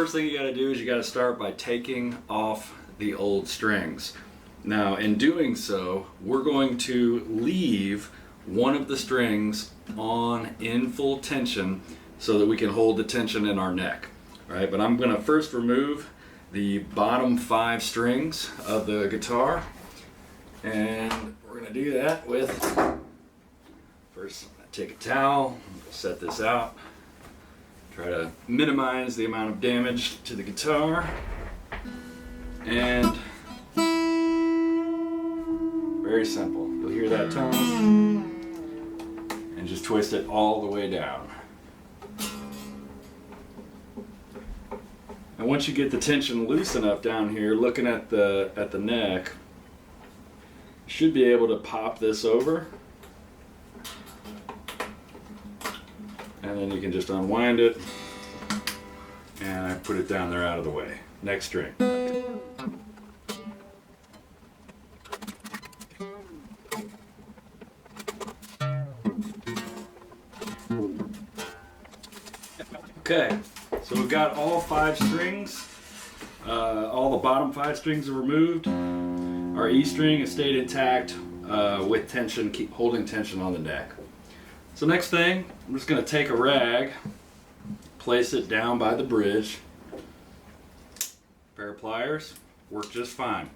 first thing you got to do is you got to start by taking off the old strings. Now in doing so, we're going to leave one of the strings on in full tension so that we can hold the tension in our neck. All right, but I'm going to first remove the bottom 5 strings of the guitar, and we're going to do that with, first take a towel, set this out, try to minimize the amount of damage to the guitar, and very simple. You'll hear that tone, and just twist it all the way down. And once you get the tension loose enough down here, looking at the neck, you should be able to pop this over, and then you can just unwind it, and I put it down there out of the way. Next string. Okay, so we've got all 5 strings, all the bottom 5 strings are removed. Our E string has stayed intact with tension, keep holding tension on the neck. So next thing, I'm just going to take a rag, place it down by the bridge. A pair of pliers work just fine.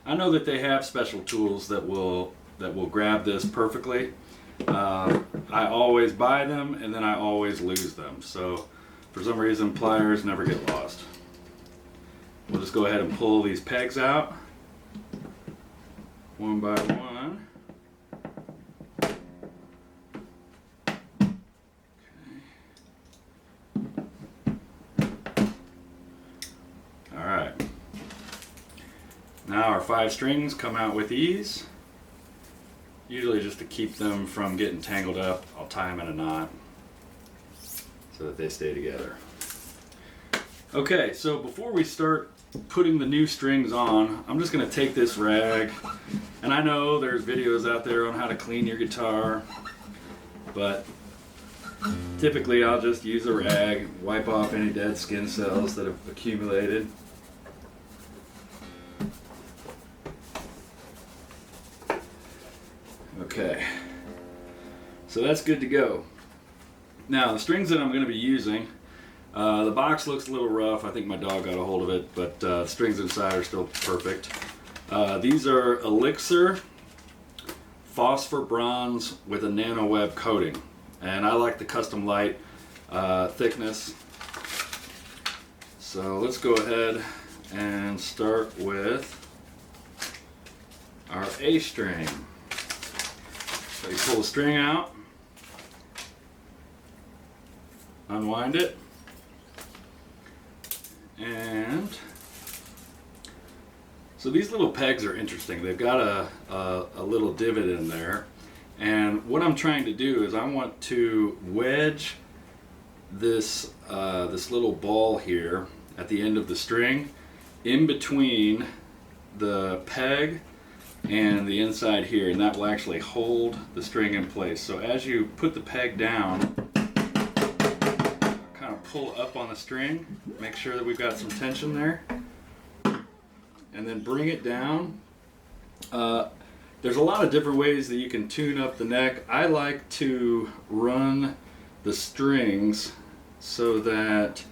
I know that they have special tools that will grab this perfectly. I always buy them and then I always lose them. So for some reason, pliers never get lost. We'll just go ahead and pull these pegs out one by one. All right. Now our 5 strings come out with ease. Usually just to keep them from getting tangled up, I'll tie them in a knot so that they stay together. Okay, so before we start putting the new strings on, I'm just going to take this rag, and I know there's videos out there on how to clean your guitar, but typically I'll just use a rag, wipe off any dead skin cells that have accumulated. Okay, so that's good to go. Now the strings that I'm going to be using, the box looks a little rough. I think my dog got a hold of it, but the strings inside are still perfect. These are Elixir phosphor bronze with a nano web coating, and I like the custom light thickness. So let's go ahead and start with our A string. So you pull the string out, unwind it, and so these little pegs are interesting. They've got a little divot in there, and what I'm trying to do is I want to wedge this this little ball here at the end of the string in between the peg and the inside here, and that will actually hold the string in place. So as you put the peg down, kind of pull up on the string, make sure that we've got some tension there, and then bring it down. There's a lot of different ways that you can tune up the neck. I like to run the strings so that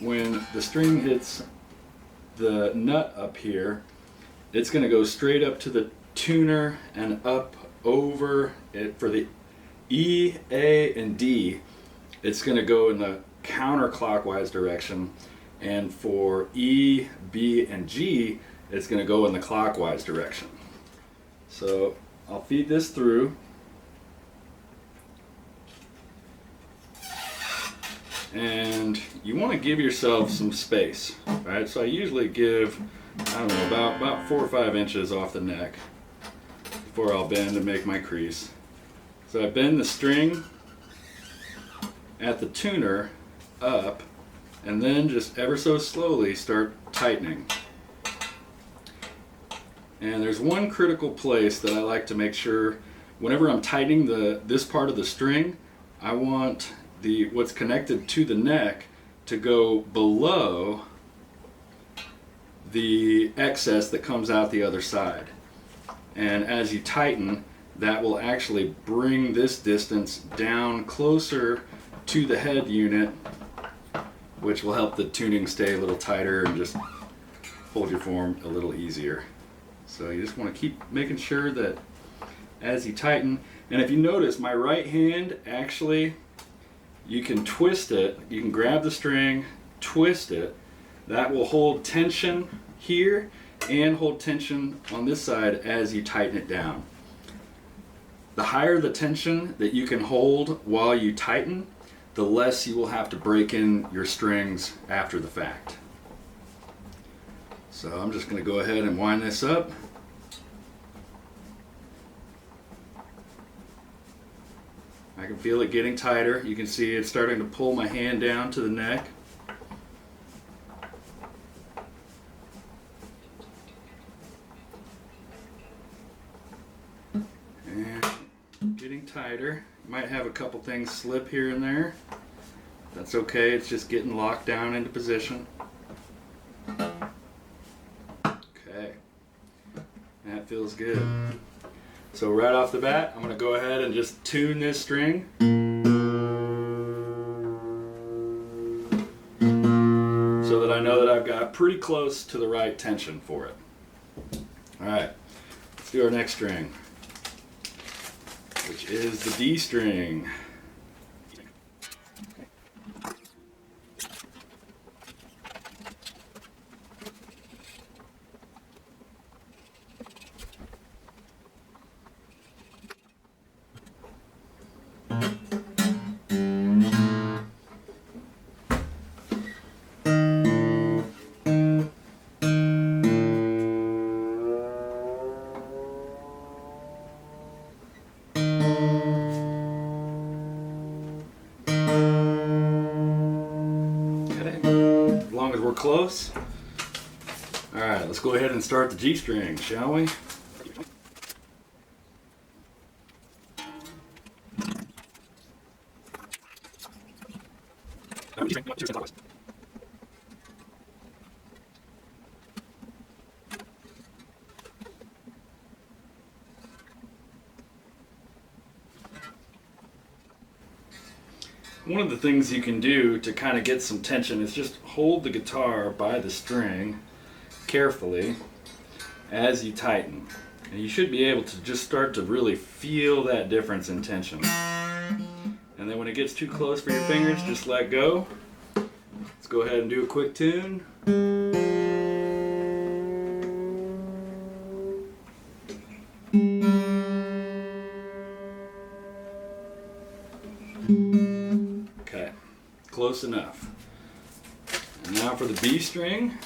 when the string hits the nut up here, it's going to go straight up to the tuner and up over it. For the E, A, and D, it's going to go in the counterclockwise direction, and for E, B, and G, it's going to go in the clockwise direction. So I'll feed this through, and you want to give yourself some space, right? So I usually give, I don't know, about 4 or 5 inches off the neck before I'll bend and make my crease. So I bend the string at the tuner up, and then just ever so slowly start tightening. And there's one critical place that I like to make sure whenever I'm tightening this part of the string, I want what's connected to the neck to go below the excess that comes out the other side. And as you tighten, that will actually bring this distance down closer to the head unit, which will help the tuning stay a little tighter and just hold your form a little easier. So you just want to keep making sure that as you tighten, and if you notice my right hand, actually you can twist it, you can grab the string, twist it, that will hold tension here and hold tension on this side as you tighten it down. The higher the tension that you can hold while you tighten, the less you will have to break in your strings after the fact. So I'm just going to go ahead and wind this up. I can feel it getting tighter. You can see it's starting to pull my hand down to the neck. And getting tighter. You might have a couple things slip here and there. That's okay, it's just getting locked down into position. Okay, that feels good. So right off the bat, I'm going to go ahead and just tune this string. So that I know that I've got pretty close to the right tension for it. Alright, let's do our next string, which is the D string. Close. All right, let's go ahead and start the G string, shall we? One of the things you can do to kind of get some tension is just hold the guitar by the string carefully as you tighten. And you should be able to just start to really feel that difference in tension. And then when it gets too close for your fingers, just let go. Let's go ahead and do a quick tune. Okay, close enough. And now for the B string.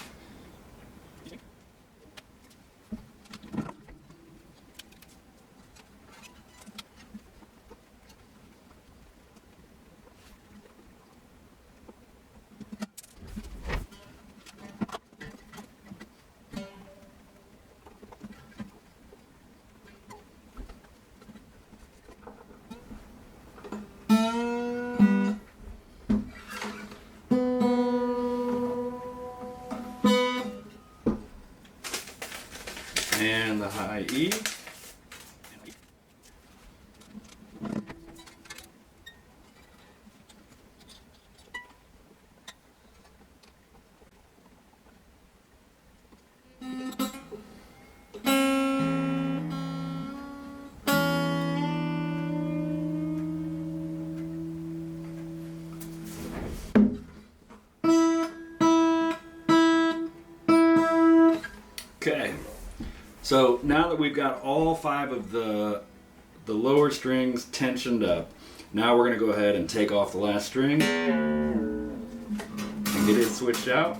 And the high E. Okay. So now that we've got all 5 of the lower strings tensioned up, now we're going to go ahead and take off the last string and get it switched out.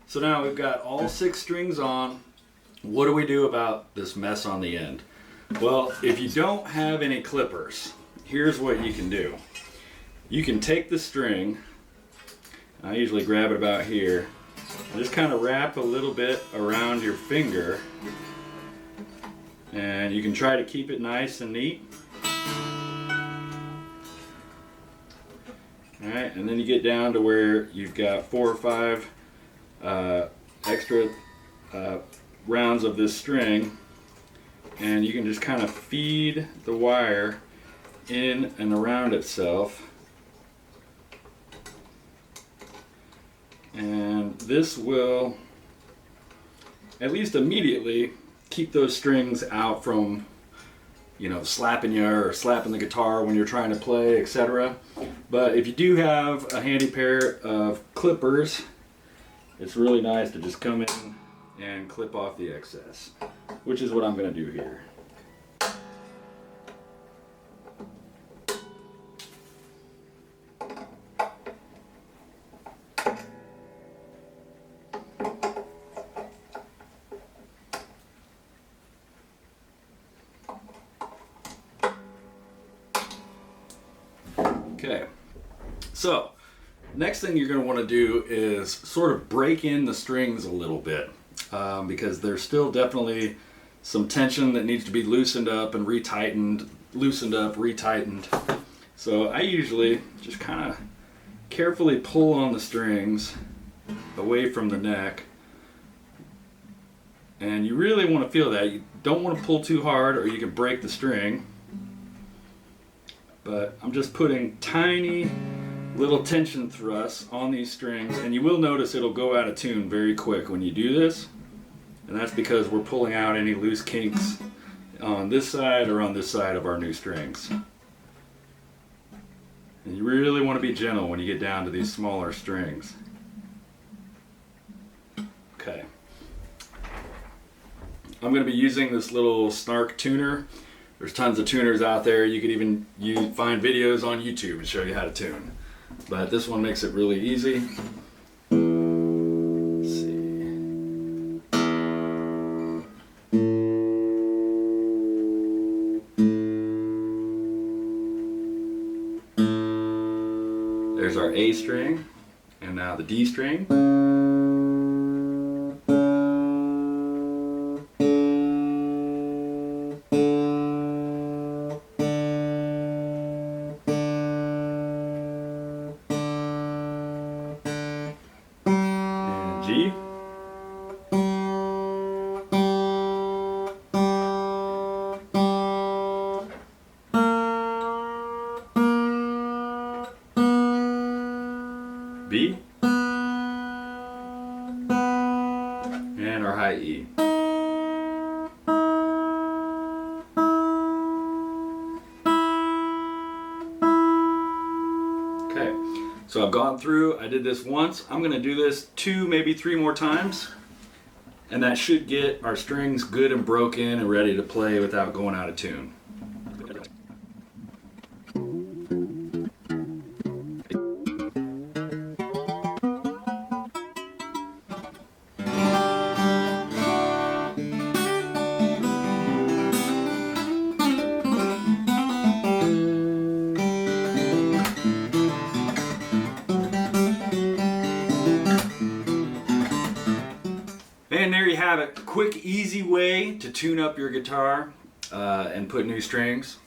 So now we've got all 6 strings on. What do we do about this mess on the end? Well, if you don't have any clippers, here's what you can do. You can take the string, I usually grab it about here, and just kind of wrap a little bit around your finger, and you can try to keep it nice and neat. Alright, and then you get down to where you've got 4 or 5 extra rounds of this string, and you can just kind of feed the wire in and around itself, and this will at least immediately keep those strings out from, you know, slapping you or slapping the guitar when you're trying to play, etc. But if you do have a handy pair of clippers, it's really nice to just come in and clip off the excess, which is what I'm going to do here. Okay, so next thing you're going to want to do is sort of break in the strings a little bit, because there's still definitely some tension that needs to be loosened up and retightened, loosened up, retightened. So I usually just kind of carefully pull on the strings away from the neck, and you really want to feel that. You don't want to pull too hard or you can break the string. But I'm just putting tiny little tension thrusts on these strings, and you will notice it'll go out of tune very quick when you do this, and that's because we're pulling out any loose kinks on this side or on this side of our new strings. And you really want to be gentle when you get down to these smaller strings. Okay. I'm going to be using this little snark tuner. There's tons of tuners out there. You could even find videos on YouTube to show you how to tune. But this one makes it really easy. Let's see. There's our A string, and now the D string. G. B. And our high E. Okay, so I've gone through, I did this once. I'm going to do this 2, maybe 3 more times, and that should get our strings good and broken and ready to play without going out of tune. And there you have it. Quick, easy way to tune up your guitar and put new strings.